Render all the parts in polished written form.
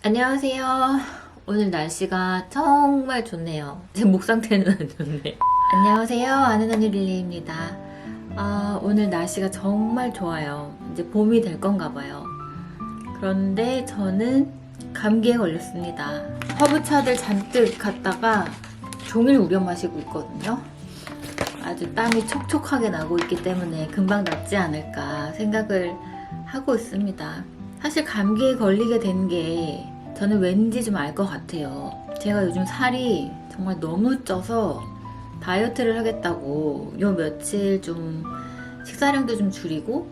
안녕하세요. 오늘 날씨가 정말 좋네요. 제 목 상태는 안 좋네. 안녕하세요. 아는 언니 릴리입니다. 오늘 날씨가 정말 좋아요. 이제 봄이 될 건가 봐요. 그런데 저는 감기에 걸렸습니다. 허브차들 잔뜩 갖다가 종일 우려 마시고 있거든요. 아주 땀이 촉촉하게 나고 있기 때문에 금방 낫지 않을까 생각을 하고 있습니다. 사실 감기에 걸리게 된 게 저는 왠지 좀 알 것 같아요. 제가 요즘 살이 정말 너무 쪄서 다이어트를 하겠다고 요 며칠 좀 식사량도 좀 줄이고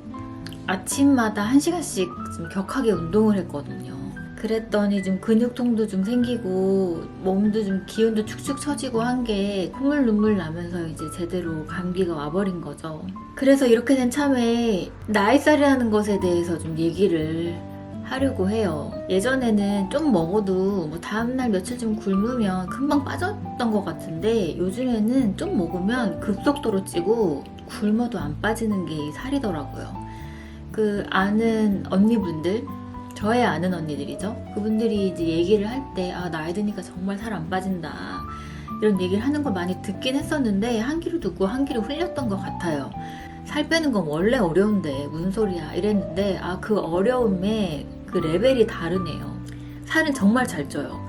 아침마다 1시간씩 좀 격하게 운동을 했거든요. 그랬더니 좀 근육통도 좀 생기고 몸도 좀 기운도 축축 처지고 한 게 콧물 눈물 나면서 이제 제대로 감기가 와버린 거죠. 그래서 이렇게 된 참에 나이살이라는 것에 대해서 좀 얘기를 하려고 해요. 예전에는 좀 먹어도 뭐 다음날 며칠 좀 굶으면 금방 빠졌던 것 같은데 요즘에는 좀 먹으면 급속도로 찌고 굶어도 안 빠지는 게 살이더라고요. 그 아는 언니분들, 저의 아는 언니들이죠. 그분들이 이제 얘기를 할 때 나이 드니까 정말 살 안 빠진다 이런 얘기를 하는 걸 많이 듣긴 했었는데 한 귀로 듣고 한 귀로 흘렸던 것 같아요. 살 빼는 건 원래 어려운데 무슨 소리야 이랬는데 그 어려움에 그 레벨이 다르네요. 살은 정말 잘 쪄요.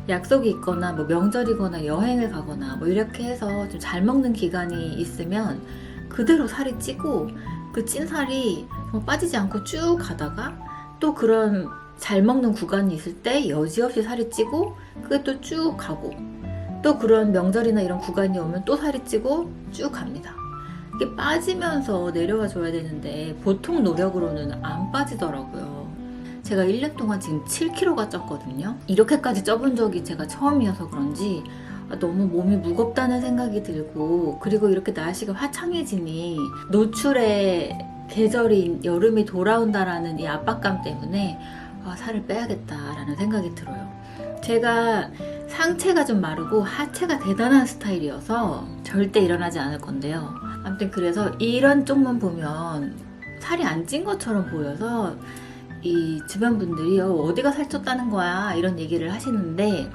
약속이 있거나 뭐 명절이거나 여행을 가거나 뭐 이렇게 해서 좀 잘 먹는 기간이 있으면 그대로 살이 찌고 그 찐 살이 빠지지 않고 쭉 가다가 또 그런 잘 먹는 구간이 있을 때 여지없이 살이 찌고 그게 또 쭉 가고 또 그런 명절이나 이런 구간이 오면 또 살이 찌고 쭉 갑니다. 이게 빠지면서 내려와 줘야 되는데 보통 노력으로는 안 빠지더라고요. 제가 1년 동안 지금 7kg가 쪘거든요. 이렇게까지 쪄본 적이 제가 처음이어서 그런지 너무 몸이 무겁다는 생각이 들고 그리고 이렇게 날씨가 화창해지니 노출의 계절인 여름이 돌아온다라는 이 압박감 때문에 살을 빼야겠다라는 생각이 들어요. 제가 상체가 좀 마르고 하체가 대단한 스타일이어서 절대 일어나지 않을 건데요. 아무튼 그래서 이런 쪽만 보면 살이 안 찐 것처럼 보여서 이 주변 분들이 어디가 살쪘다는 거야 이런 얘기를 하시는데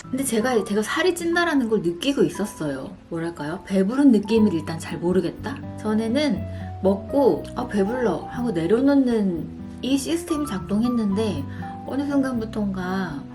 근데 제가 살이 찐다라는 걸 느끼고 있었어요. 뭐랄까요? 배부른 느낌을 일단 잘 모르겠다? 전에는 먹고 배불러 하고 내려놓는 이 시스템이 작동했는데 어느 순간부터인가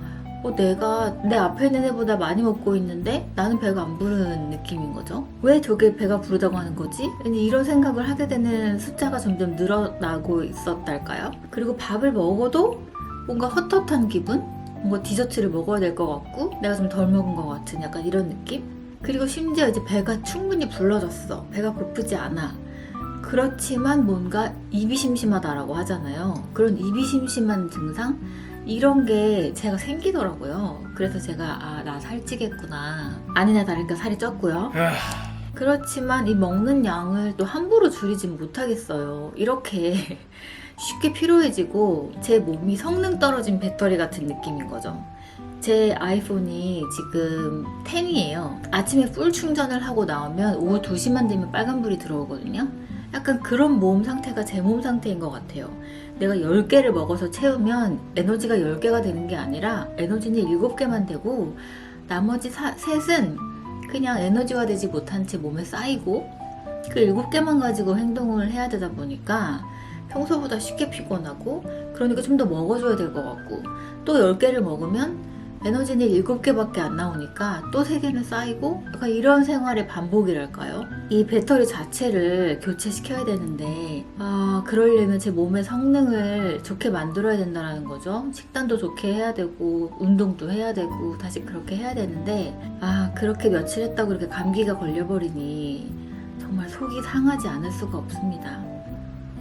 내가 내 앞에 있는 애보다 많이 먹고 있는데 나는 배가 안 부른 느낌인 거죠. 왜 저게 배가 부르다고 하는 거지? 이런 생각을 하게 되는 숫자가 점점 늘어나고 있었달까요? 그리고 밥을 먹어도 뭔가 헛헛한 기분? 뭔가 디저트를 먹어야 될 것 같고 내가 좀 덜 먹은 것 같은 약간 이런 느낌? 그리고 심지어 이제 배가 충분히 불러졌어. 배가 고프지 않아. 그렇지만 뭔가 입이 심심하다라고 하잖아요. 그런 입이 심심한 증상? 이런 게 제가 생기더라고요. 그래서 제가 나 살찌겠구나. 아니나 다를까 살이 쪘고요. 그렇지만 이 먹는 양을 또 함부로 줄이진 못하겠어요. 이렇게 쉽게 피로해지고 제 몸이 성능 떨어진 배터리 같은 느낌인 거죠. 제 아이폰이 지금 10이에요. 아침에 풀 충전을 하고 나오면 오후 2시만 되면 빨간불이 들어오거든요. 약간 그런 몸 상태가 제 몸 상태인 것 같아요. 내가 10개를 먹어서 채우면 에너지가 10개가 되는 게 아니라 에너지는 7개만 되고 나머지 셋은 그냥 에너지화 되지 못한 채 몸에 쌓이고 그 7개만 가지고 행동을 해야 되다 보니까 평소보다 쉽게 피곤하고 그러니까 좀 더 먹어줘야 될 것 같고 또 10개를 먹으면 에너지는 7개밖에 안 나오니까 또 3개는 쌓이고 약간 이런 생활의 반복이랄까요? 이 배터리 자체를 교체시켜야 되는데 그러려면 제 몸의 성능을 좋게 만들어야 된다는 거죠. 식단도 좋게 해야 되고 운동도 해야 되고 다시 그렇게 해야 되는데 그렇게 며칠 했다고 이렇게 감기가 걸려버리니 정말 속이 상하지 않을 수가 없습니다.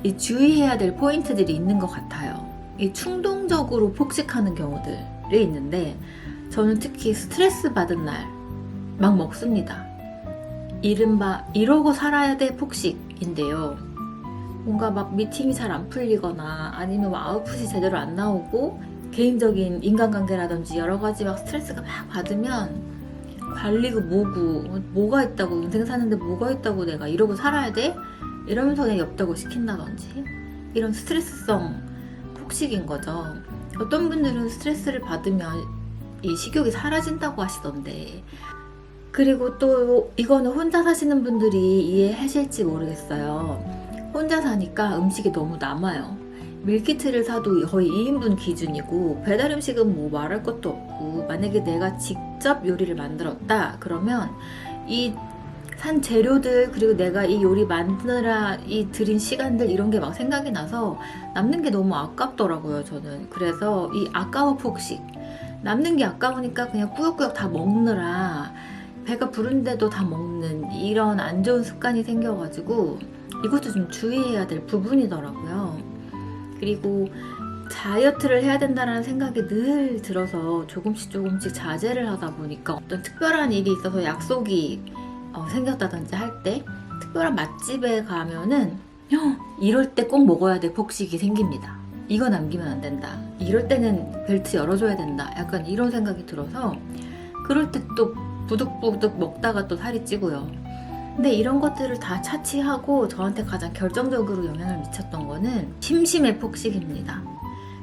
이 주의해야 될 포인트들이 있는 것 같아요. 이 충동적으로 폭식하는 경우들이 있는데 저는 특히 스트레스 받은 날 막 먹습니다. 이른바 이러고 살아야 돼 폭식인데요. 뭔가 막 미팅이 잘 안 풀리거나 아니면 아웃풋이 제대로 안 나오고 개인적인 인간관계라든지 여러 가지 막 스트레스가 막 받으면 관리고 뭐가 있다고 인생 사는데 뭐가 있다고 내가 이러고 살아야 돼? 이러면서 그냥 엽떡을 시킨다든지 이런 스트레스성 폭식인 거죠. 어떤 분들은 스트레스를 받으면 이 식욕이 사라진다고 하시던데, 그리고 또 이거는 혼자 사시는 분들이 이해하실지 모르겠어요. 혼자 사니까 음식이 너무 남아요. 밀키트를 사도 거의 2인분 기준이고, 배달 음식은 뭐 말할 것도 없고, 만약에 내가 직접 요리를 만들었다 그러면 이 산 재료들, 그리고 내가 이 요리 만드느라 이 들인 시간들, 이런 게 막 생각이 나서 남는 게 너무 아깝더라고요, 저는. 그래서 이 아까워 폭식, 남는 게 아까우니까 그냥 꾸역꾸역 다 먹느라 배가 부른데도 다 먹는 이런 안 좋은 습관이 생겨가지고 이것도 좀 주의해야 될 부분이더라고요. 그리고 다이어트를 해야 된다는 생각이 늘 들어서 조금씩 자제를 하다 보니까 어떤 특별한 일이 있어서 약속이 생겼다든지 할 때, 특별한 맛집에 가면은 이럴 때 꼭 먹어야 될 폭식이 생깁니다. 이거 남기면 안 된다, 이럴 때는 벨트 열어줘야 된다, 약간 이런 생각이 들어서 그럴 때 또 부득부득 먹다가 또 살이 찌고요. 근데 이런 것들을 다 차치하고 저한테 가장 결정적으로 영향을 미쳤던 거는 심심의 폭식입니다.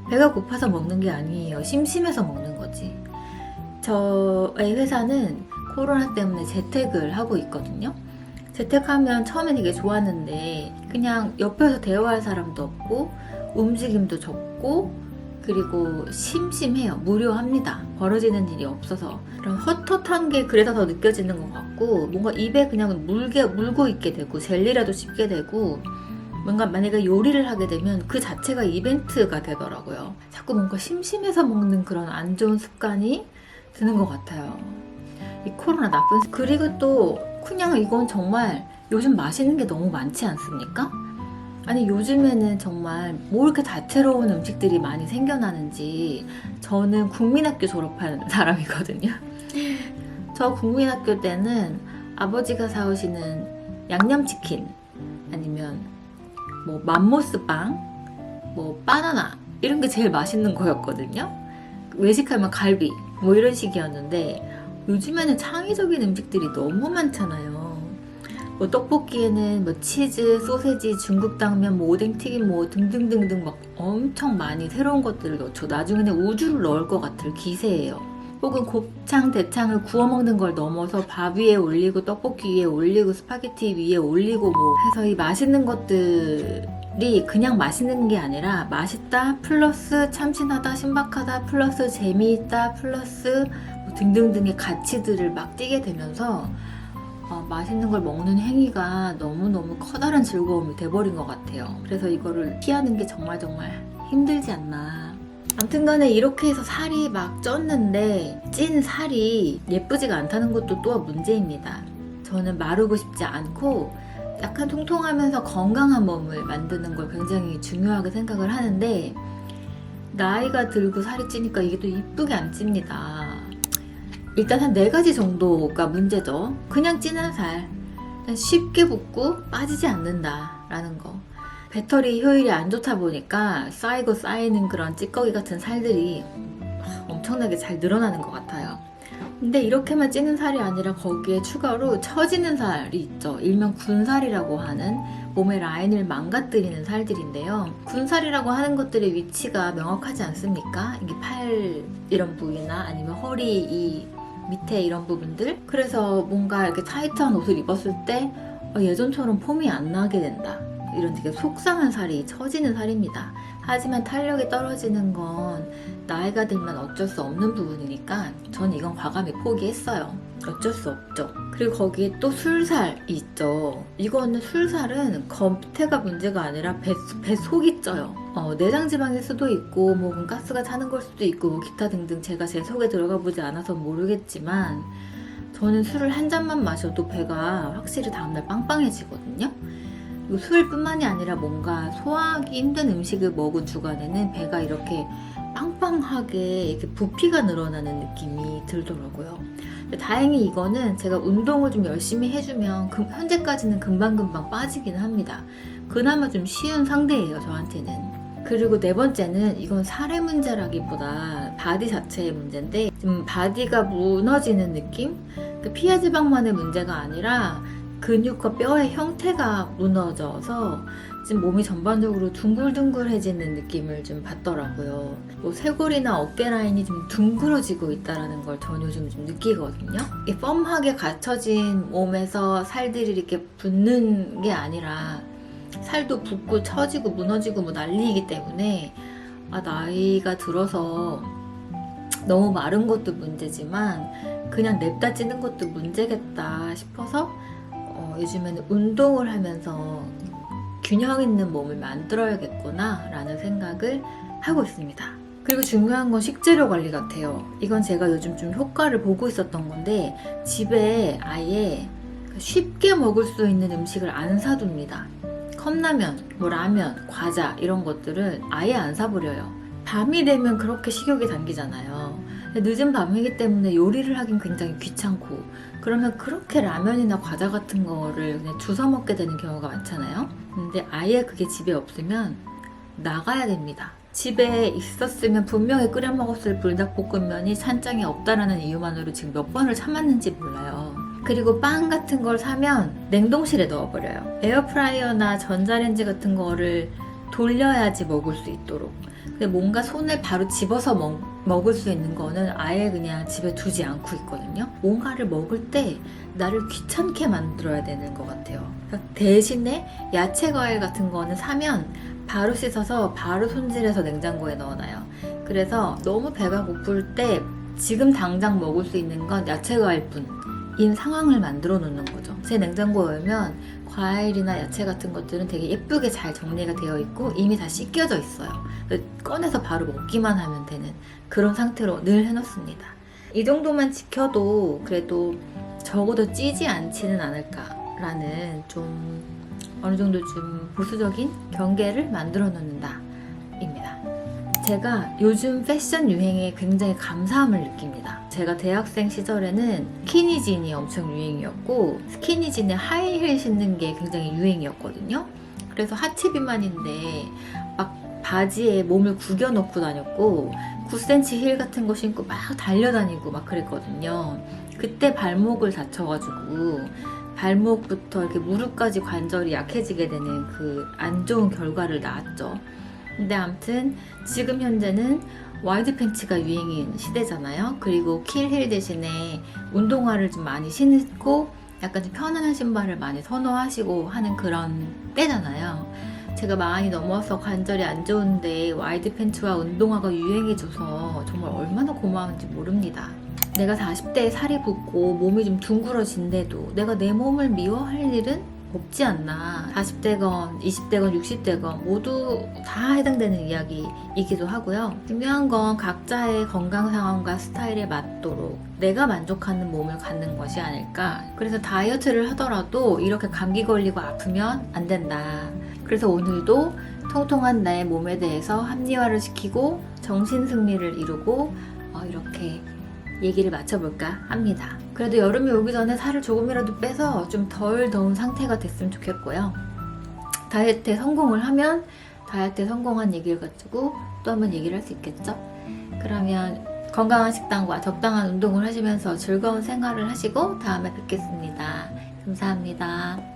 배가 고파서 먹는 게 아니에요. 심심해서 먹는 거지. 저의 회사는 코로나 때문에 재택을 하고 있거든요. 재택하면 처음에 되게 좋았는데 그냥 옆에서 대화할 사람도 없고 움직임도 적고, 그리고 심심해요. 무료합니다. 벌어지는 일이 없어서. 그런 헛헛한 게 그래서 더 느껴지는 것 같고, 뭔가 입에 그냥 물고 있게 되고, 젤리라도 씹게 되고, 뭔가 만약에 요리를 하게 되면 그 자체가 이벤트가 되더라고요. 자꾸 뭔가 심심해서 먹는 그런 안 좋은 습관이 드는 것 같아요. 이 코로나 나쁜 그리고 또 그냥 이건 정말 요즘 맛있는 게 너무 많지 않습니까? 아니 요즘에는 정말 뭐 이렇게 다채로운 음식들이 많이 생겨나는지. 저는 국민학교 졸업한 사람이거든요. 저 국민학교 때는 아버지가 사오시는 양념치킨, 아니면 뭐 맘모스빵, 뭐 바나나, 이런 게 제일 맛있는 거였거든요. 외식하면 갈비, 뭐 이런 식이었는데 요즘에는 창의적인 음식들이 너무 많잖아요. 뭐 떡볶이에는 뭐 치즈, 소세지, 중국 당면, 뭐 오뎅튀김, 뭐 등등등등 막 엄청 많이 새로운 것들을 넣죠. 나중에는 우주를 넣을 것 같을 기세예요. 혹은 곱창, 대창을 구워 먹는 걸 넘어서 밥 위에 올리고 떡볶이 위에 올리고 스파게티 위에 올리고 뭐 해서 이 맛있는 것들이 그냥 맛있는 게 아니라 맛있다 플러스 참신하다, 신박하다 플러스 재미있다 플러스 등등등의 가치들을 막 띄게 되면서 맛있는 걸 먹는 행위가 너무너무 커다란 즐거움이 돼버린 것 같아요. 그래서 이거를 피하는 게 정말 힘들지 않나. 아무튼 간에 이렇게 해서 살이 막 쪘는데 찐 살이 예쁘지가 않다는 것도 또 문제입니다. 저는 마르고 싶지 않고 약간 통통하면서 건강한 몸을 만드는 걸 굉장히 중요하게 생각을 하는데, 나이가 들고 살이 찌니까 이게 또 이쁘게 안 찝니다. 일단 한 4가지 정도가 문제죠. 그냥 찌는 살, 쉽게 붓고 빠지지 않는다라는 거. 배터리 효율이 안 좋다 보니까 쌓이고 쌓이는 그런 찌꺼기 같은 살들이 엄청나게 잘 늘어나는 것 같아요. 근데 이렇게만 찌는 살이 아니라 거기에 추가로 처지는 살이 있죠. 일명 군살이라고 하는 몸의 라인을 망가뜨리는 살들인데요. 군살이라고 하는 것들의 위치가 명확하지 않습니까? 이게 팔 이런 부위나 아니면 허리 이 밑에 이런 부분들. 그래서 뭔가 이렇게 타이트한 옷을 입었을 때 예전처럼 폼이 안 나게 된다. 이런 되게 속상한 살이 처지는 살입니다. 하지만 탄력이 떨어지는 건 나이가 들면 어쩔 수 없는 부분이니까 전 이건 과감히 포기했어요. 어쩔 수 없죠. 그리고 거기에 또 술살이 있죠. 이거는 술살은 겉에가 문제가 아니라 배 속이 쪄요. 내장 지방일 수도 있고 뭐 가스가 차는 걸 수도 있고 뭐 기타 등등 제가 제 속에 들어가 보지 않아서 모르겠지만 저는 술을 한 잔만 마셔도 배가 확실히 다음날 빵빵해지거든요. 술뿐만이 아니라 뭔가 소화하기 힘든 음식을 먹은 주간에는 배가 이렇게 빵빵하게 이렇게 부피가 늘어나는 느낌이 들더라고요. 다행히 이거는 제가 운동을 좀 열심히 해주면 현재까지는 금방금방 빠지긴 합니다. 그나마 좀 쉬운 상대예요, 저한테는. 그리고 4번째는 이건 살의 문제라기보다 바디 자체의 문제인데, 좀 바디가 무너지는 느낌? 피하 지방만의 문제가 아니라 근육과 뼈의 형태가 무너져서 지금 몸이 전반적으로 둥글둥글해지는 느낌을 좀 받더라고요. 뭐 쇄골이나 어깨 라인이 좀 둥그러지고 있다는 걸 전 요즘 좀 느끼거든요. 이게 펌하게 갖춰진 몸에서 살들이 이렇게 붙는 게 아니라 살도 붓고 처지고 무너지고 뭐 난리이기 때문에 나이가 들어서 너무 마른 것도 문제지만 그냥 냅다 찌는 것도 문제겠다 싶어서 요즘에는 운동을 하면서 균형 있는 몸을 만들어야겠구나 라는 생각을 하고 있습니다. 그리고 중요한 건 식재료 관리 같아요. 이건 제가 요즘 좀 효과를 보고 있었던 건데 집에 아예 쉽게 먹을 수 있는 음식을 안 사둡니다. 컵라면, 뭐 라면, 과자 이런 것들은 아예 안 사버려요. 밤이 되면 그렇게 식욕이 당기잖아요. 늦은 밤이기 때문에 요리를 하긴 굉장히 귀찮고 그러면 그렇게 라면이나 과자 같은 거를 그냥 주워 먹게 되는 경우가 많잖아요. 근데 아예 그게 집에 없으면 나가야 됩니다. 집에 있었으면 분명히 끓여 먹었을 불닭볶음면이 찬장에 없다라는 이유만으로 지금 몇 번을 참았는지 몰라요. 그리고 빵 같은 걸 사면 냉동실에 넣어버려요. 에어프라이어나 전자레인지 같은 거를 돌려야지 먹을 수 있도록. 근데 뭔가 손을 바로 집어서 먹을 수 있는 거는 아예 그냥 집에 두지 않고 있거든요. 뭔가를 먹을 때 나를 귀찮게 만들어야 되는 것 같아요. 대신에 야채 과일 같은 거는 사면 바로 씻어서 바로 손질해서 냉장고에 넣어놔요. 그래서 너무 배가 고플 때 지금 당장 먹을 수 있는 건 야채 과일뿐인 상황을 만들어 놓는 거죠. 제 냉장고에 열면 과일이나 야채 같은 것들은 되게 예쁘게 잘 정리가 되어 있고 이미 다 씻겨져 있어요. 꺼내서 바로 먹기만 하면 되는 그런 상태로 늘 해놓습니다. 이 정도만 지켜도 그래도 적어도 찌지 않지는 않을까라는 좀 어느 정도 좀 보수적인 경계를 만들어 놓는다 입니다. 제가 요즘 패션 유행에 굉장히 감사함을 느낍니다. 제가 대학생 시절에는 스키니진이 엄청 유행이었고 스키니진에 하이힐 신는 게 굉장히 유행이었거든요. 그래서 하체 비만인데 막 바지에 몸을 구겨 넣고 다녔고 9cm 힐 같은 거 신고 막 달려다니고 막 그랬거든요. 그때 발목을 다쳐가지고 발목부터 이렇게 무릎까지 관절이 약해지게 되는 그 안 좋은 결과를 낳았죠. 근데 아무튼 지금 현재는 와이드 팬츠가 유행인 시대잖아요. 그리고 킬힐 대신에 운동화를 좀 많이 신고 약간 좀 편안한 신발을 많이 선호하시고 하는 그런 때잖아요. 제가 많이 넘어서 관절이 안 좋은데 와이드 팬츠와 운동화가 유행해줘서 정말 얼마나 고마운지 모릅니다. 내가 40대에 살이 붓고 몸이 좀 둥그러진데도 내가 내 몸을 미워할 일은 없지 않나. 40대건 20대건 60대건 모두 다 해당되는 이야기이기도 하고요. 중요한 건 각자의 건강 상황과 스타일에 맞도록 내가 만족하는 몸을 갖는 것이 아닐까. 그래서 다이어트를 하더라도 이렇게 감기 걸리고 아프면 안 된다. 그래서 오늘도 통통한 나의 몸에 대해서 합리화를 시키고 정신 승리를 이루고 이렇게 얘기를 마쳐볼까 합니다. 그래도 여름이 오기 전에 살을 조금이라도 빼서 좀 덜 더운 상태가 됐으면 좋겠고요. 다이어트에 성공을 하면 다이어트에 성공한 얘기를 가지고 또 한번 얘기를 할 수 있겠죠? 그러면 건강한 식단과 적당한 운동을 하시면서 즐거운 생활을 하시고 다음에 뵙겠습니다. 감사합니다.